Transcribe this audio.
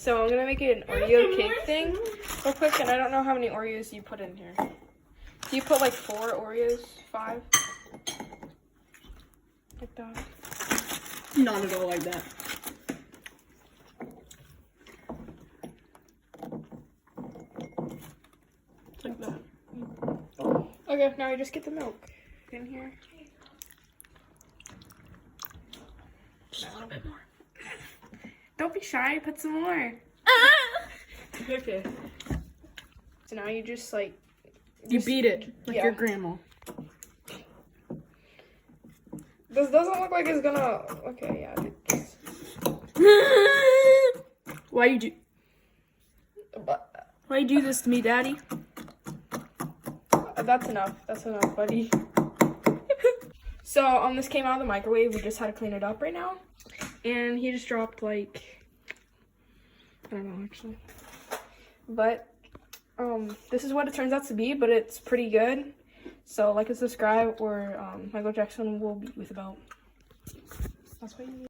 So I'm gonna make an Oreo cake thing real quick, and I don't know how many Oreos you put in here. Do you put like 4 Oreos? 5? Like that? Not at all like that. Like that. Okay, now you just get the milk in here. Just a little bit more. Don't be shy, put some more. Okay. So now you just like... You beat it, like yeah. your grandma. This doesn't look like it's gonna... Okay, yeah. Just... Why you do this to me, Daddy? That's enough. That's enough, buddy. So, this came out of the microwave. We just had to clean it up right now. And he just dropped, like... I don't know, actually. But, this is what it turns out to be, but it's pretty good. So, like and subscribe, or Michael Jackson will be with about. That's what you need.